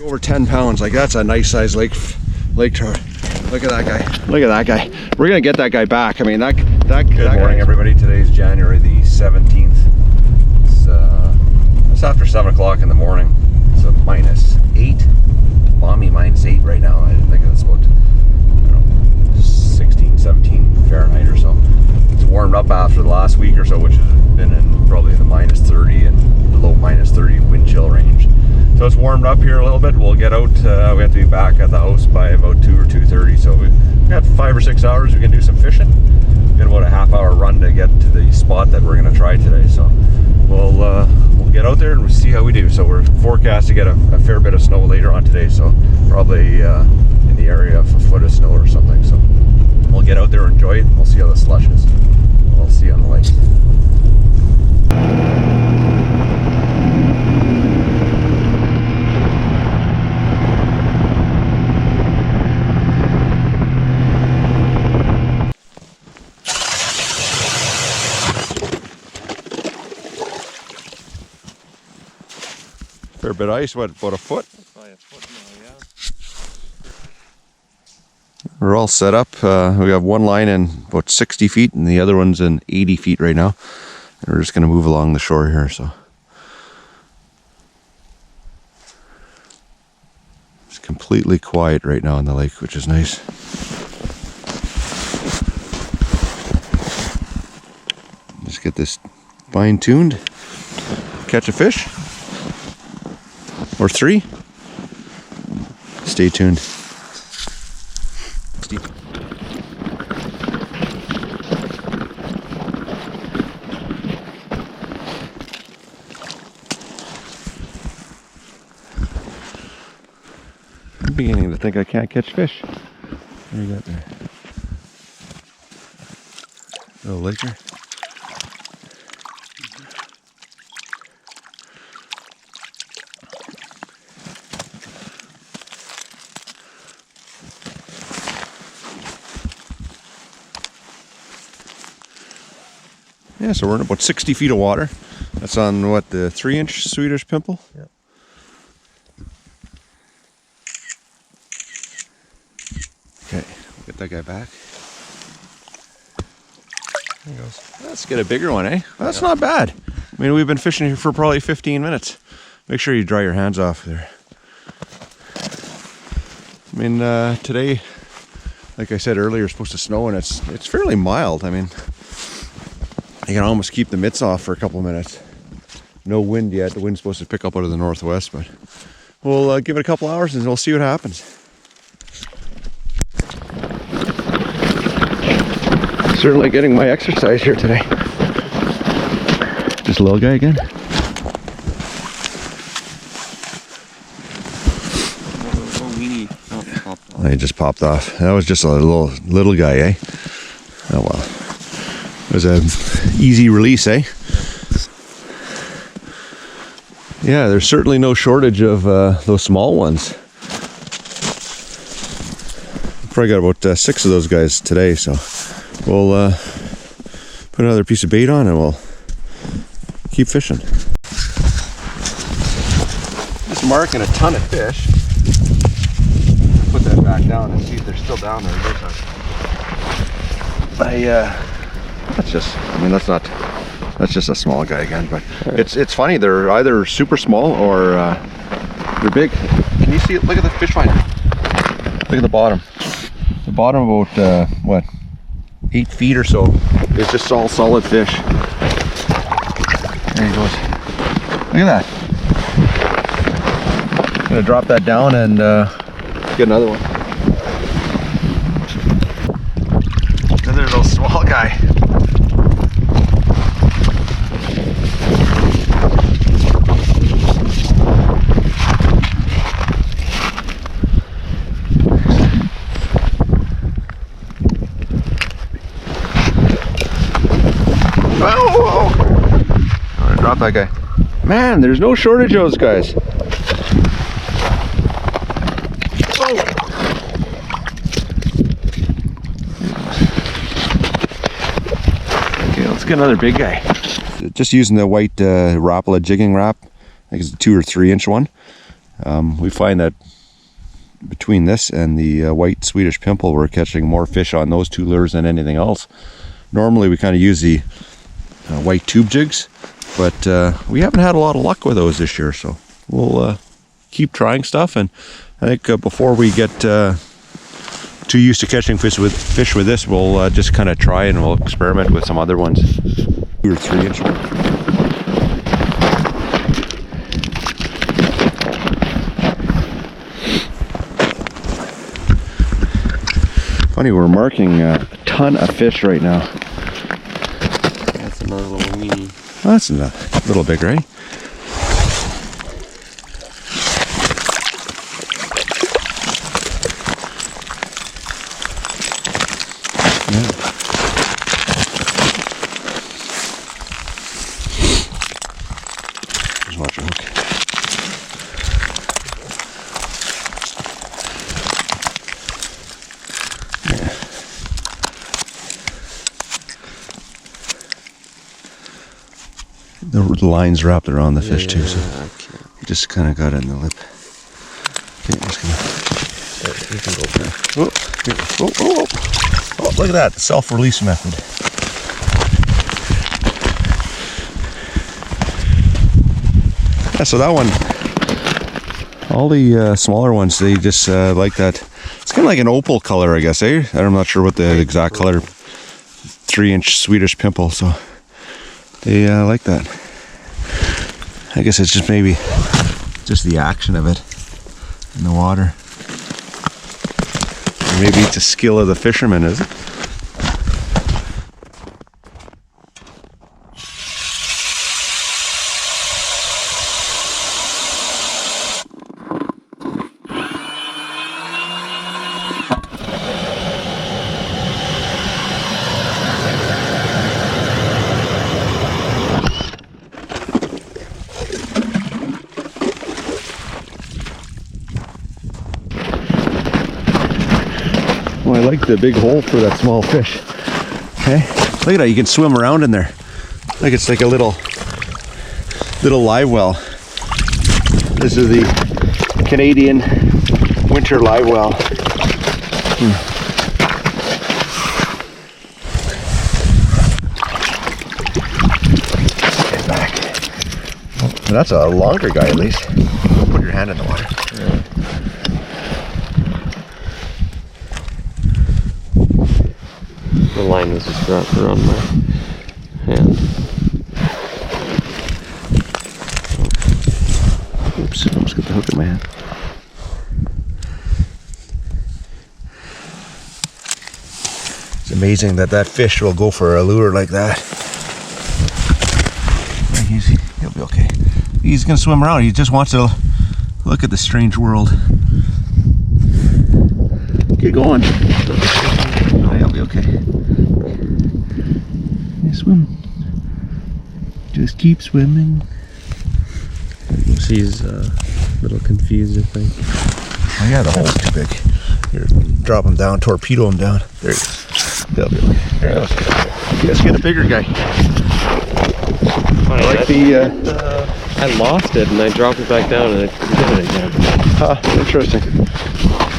Over 10 pounds, like that's a nice size lake trout. Look at that guy. Look at that guy. We're gonna get that guy back. I mean, Good morning, everybody. Today's January the 17th. It's after 7 o'clock in the morning. It's a -8, balmy -8 right now. I think it's about 16, 17 Fahrenheit or so. It's warmed up after the last week or so, which has been in probably the -30 and the low -30 wind chill range. So it's warmed up here a little bit. We'll get out. We have to be back at the house by about 2 or 2:30. So we've got 5 or 6 hours. We can do some fishing. We've got about a half-hour run to get to the spot that we're going to try today. So we'll get out there and we'll see how we do. So we're forecast to get a fair bit of snow later on today. So probably in the area of a foot of snow or something. So we'll get out there and enjoy it. And we'll see how the slush is. We'll see you on the lake. Fair bit of ice, what, about a foot? Probably a foot now, yeah. We're all set up. We have one line in about 60 feet and the other one's in 80 feet right now. And we're just going to move along the shore here. So it's completely quiet right now in the lake, which is nice. Just get this fine-tuned. Catch a fish. Or 3. Stay tuned. I'm beginning to think I can't catch fish. What do you got there? Little laker. Yeah, so we're in about 60 feet of water. That's on what, the 3-inch Swedish pimple? Yep. Okay, we'll get that guy back. There he goes. Let's get a bigger one, eh? Well, that's not bad. I mean, we've been fishing here for probably 15 minutes. Make sure you dry your hands off there. I mean, today, like I said earlier, it's supposed to snow and it's fairly mild. I mean, you can almost keep the mitts off for a couple of minutes. No wind yet. The wind's supposed to pick up out of the northwest, but we'll give it a couple hours and we'll see what happens. Certainly getting my exercise here today. This little guy again. Oh, he just popped off. That was just a little guy, eh? Oh well. It was an easy release, eh? Yeah, there's certainly no shortage of those small ones. Probably got about 6 of those guys today, so we'll put another piece of bait on and we'll keep fishing. Just marking a ton of fish. Put that back down and see if they're still down there. That's just a small guy again, but it's funny, they're either super small or they're big. Can you see it? Look at the fish finder. Look at the bottom. The bottom about what, 8 feet or so. It's just all solid fish. There he goes. Look at that. I'm gonna drop that down and get another one. And there's a little small guy. Drop that guy. Man, there's no shortage of those guys. Oh. Okay, let's get another big guy. Just using the white Rapala jigging wrap. I think it's a 2 or 3 inch one. We find that between this and the white Swedish pimple, we're catching more fish on those two lures than anything else. Normally we kind of use the white tube jigs, but we haven't had a lot of luck with those this year, so we'll keep trying stuff. And I think before we get too used to catching fish with this, we'll just kind of try and we'll experiment with some other ones. 2 or 3 inch. Funny, we're marking a ton of fish right now. That's another little weenie. Oh, that's a little big, right? Yeah. Just watch your hook. The line's wrapped around the fish too, so you just kind of got it in the lip. Okay, I'm just gonna. You can go there. Oh, look at that, the self-release method. Yeah, so that one, all the smaller ones, they just like that. It's kind of like an opal color, I guess, eh? I'm not sure what the exact color. 3-inch Swedish pimple, so they like that. I guess it's just maybe just the action of it in the water. Or maybe it's a skill of the fisherman, is it? Oh, I like the big hole for that small fish. Okay, look at that, you can swim around in there. Like it's like a little live well. This is the Canadian winter live well. Get back. Oh, that's a longer guy at least. Put your hand in the water. Yeah. The line was just wrapped around my hand. Oops, I almost got the hook in my hand. It's amazing that fish will go for a lure like that. He'll be okay. He's gonna swim around. He just wants to look at the strange world. Get going. He'll be okay. Yeah, swim. Just keep swimming. She's a little confused, I think. Oh yeah, the hole's too big. Here, drop him down, torpedo him down. There he goes. They'll be okay. There, let's get a bigger guy. Funny, I like the. I lost it and I dropped it back down and I did it again. Interesting.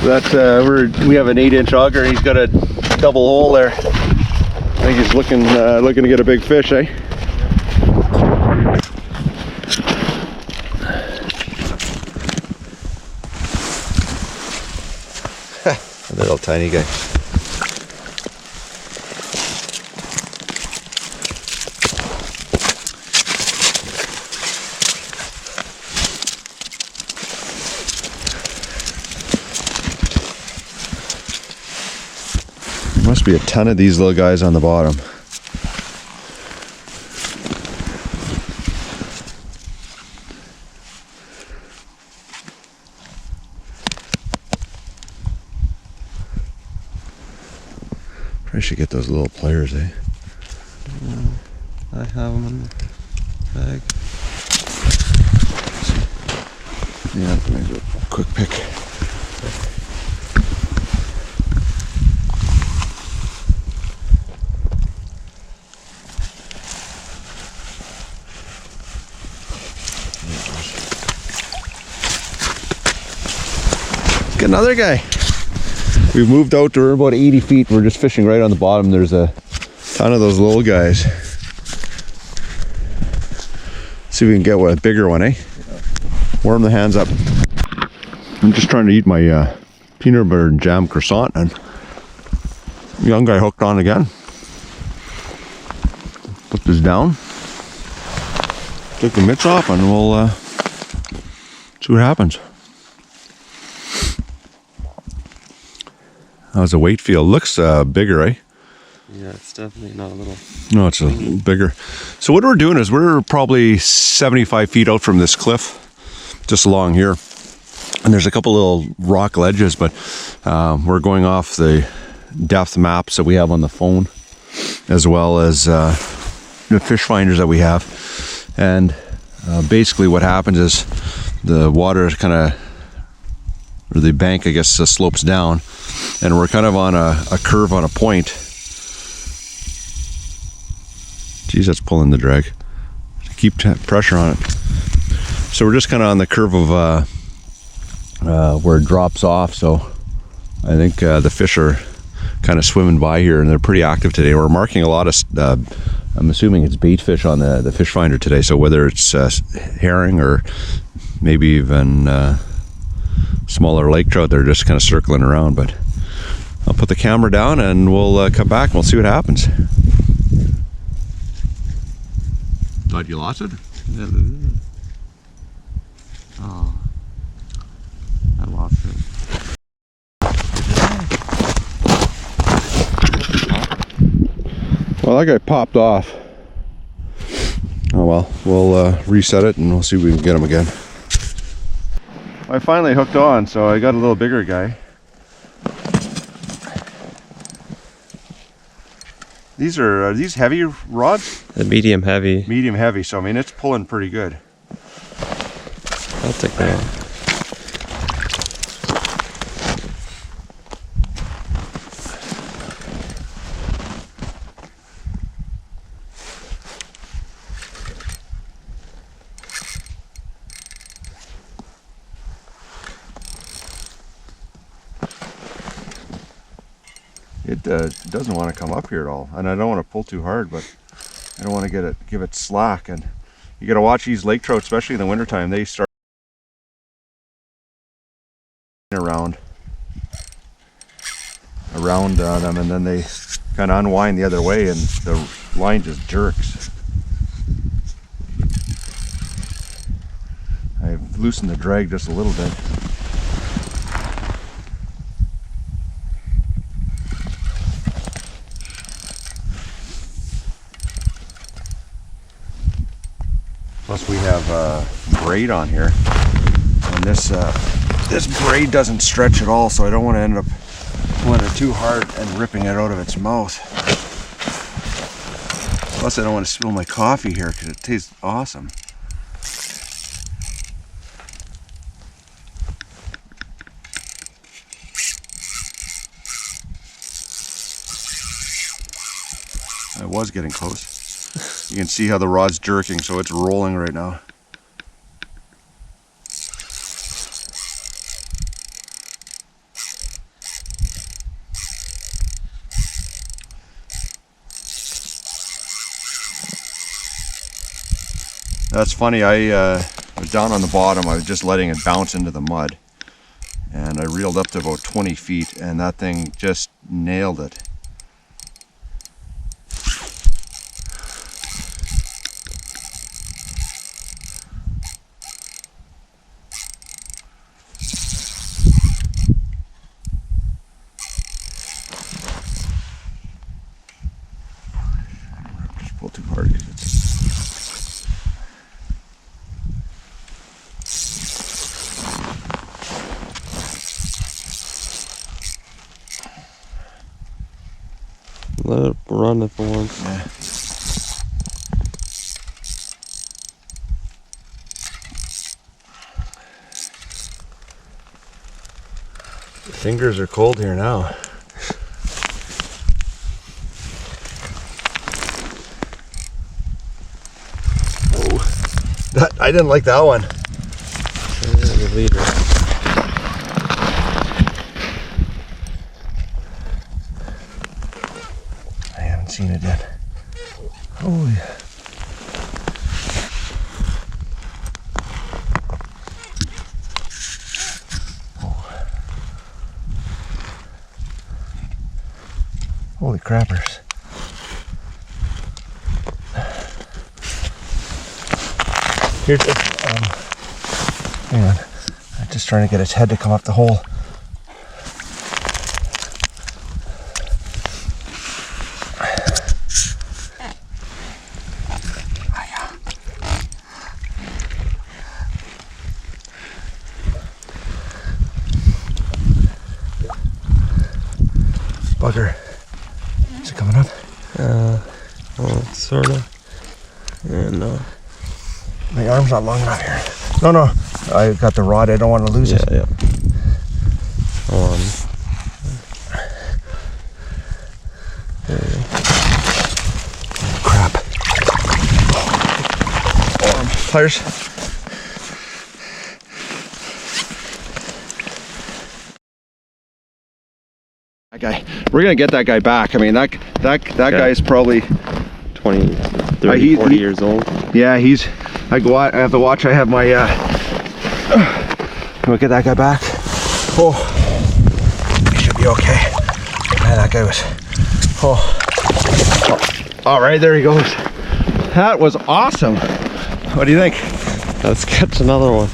That's we have an 8-inch auger. He's got a double hole there. I think he's looking to get a big fish, eh? A little tiny guy. There must be a ton of these little guys on the bottom. I should get those little pliers, eh? I have them in the bag. Yeah, maybe a quick pick. Got another guy. We've moved out to about 80 feet. We're just fishing right on the bottom. There's a ton of those little guys. See if we can get a bigger one, eh? Warm the hands up. I'm just trying to eat my peanut butter and jam croissant, and young guy hooked on again. Put this down. Take the mitts off and we'll see what happens. How's the weight feel? Looks bigger, eh? Yeah, it's definitely not a little. No, it's a little bigger. So what we're doing is we're probably 75 feet out from this cliff, just along here. And there's a couple little rock ledges, but we're going off the depth maps that we have on the phone, as well as the fish finders that we have. And basically what happens is the water kind of, or the bank, I guess, slopes down, and we're kind of on a curve on a point. Geez, that's pulling the drag. Keep pressure on it. So we're just kind of on the curve of where it drops off. So I think the fish are kind of swimming by here, and they're pretty active today. We're marking a lot of, I'm assuming it's bait fish on the fish finder today. So whether it's herring or maybe even smaller lake trout, they're just kind of circling around. But I'll put the camera down and we'll come back and we'll see what happens. Thought you lost it? Yeah, oh, I lost it. Well, that guy popped off. Oh well, we'll reset it and we'll see if we can get him again. I finally hooked on, so I got a little bigger guy. Are these heavy rods? The medium heavy. Medium heavy, so I mean it's pulling pretty good. I'll take that. It doesn't want to come up here at all, and I don't want to pull too hard, but I don't want to give it slack. And you got to watch these lake trout, especially in the wintertime. They start around them, and then they kind of unwind the other way, and the line just jerks. I've loosened the drag just a little bit. Plus we have braid on here, and this braid doesn't stretch at all, so I don't want to end up pulling it too hard and ripping it out of its mouth. Plus I don't want to spill my coffee here because it tastes awesome. I was getting close. You can see how the rod's jerking, so it's rolling right now. That's funny, I was down on the bottom. I was just letting it bounce into the mud, and I reeled up to about 20 feet, and that thing just nailed it. Pull too hard. Let it run it for once. Yeah. The fingers are cold here now. I didn't like that one. The leader. seen it yet. Oh yeah. Holy crappers. Here's hang on. I'm just trying to get its head to come up the hole. Bugger. Is it coming up? Well, sort of. And my arm's not long enough here. No, I got the rod. I don't want to lose it. Yeah. There we go. Crap. Pliers. That guy. We're gonna get that guy back. I mean, that guy's probably 20, 30, 40 years old. Yeah, I have to watch. I have my we'll get that guy back. Oh, he should be okay. Man, that guy was. All right, there he goes. That was awesome. What do you think? Let's catch another one.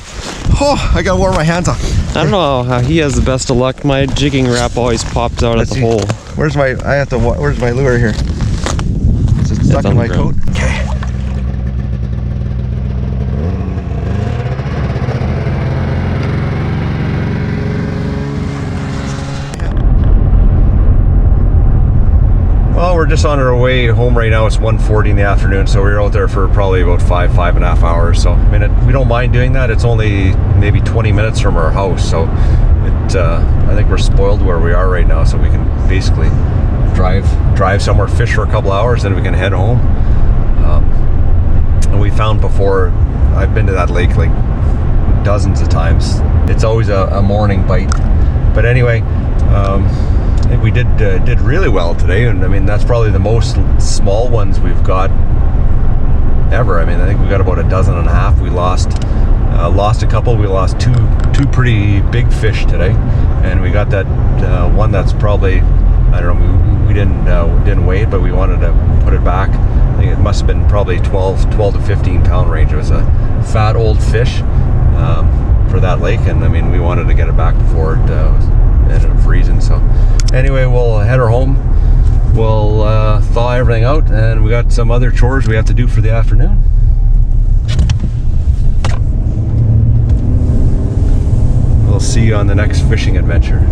Oh, I gotta warm my hands off. I don't know how he has the best of luck. My jigging wrap always pops out at the hole. Where's my lure here? Is it stuck in my coat? Okay. Well, we're just on our way home right now. It's 1:40 in the afternoon, so we were out there for probably about 5.5 hours. So, I mean, we don't mind doing that. It's only maybe 20 minutes from our house, so I think we're spoiled where we are right now. So we can basically drive somewhere, fish for a couple hours, then we can head home. And we found before, I've been to that lake like dozens of times. It's always a morning bite. But anyway. I think we did really well today, and I mean that's probably the most small ones we've got ever. I mean, I think we got about 12 and a half. We lost a couple. We lost two pretty big fish today, and we got that one that's probably, I don't know, we didn't weigh it, but we wanted to put it back. I think it must have been probably 12 to 15 pound range. It was a fat old fish for that lake, and I mean we wanted to get it back before it ended up freezing. So anyway, we'll head her home. We'll thaw everything out, and we got some other chores we have to do for the afternoon. We'll see you on the next fishing adventure.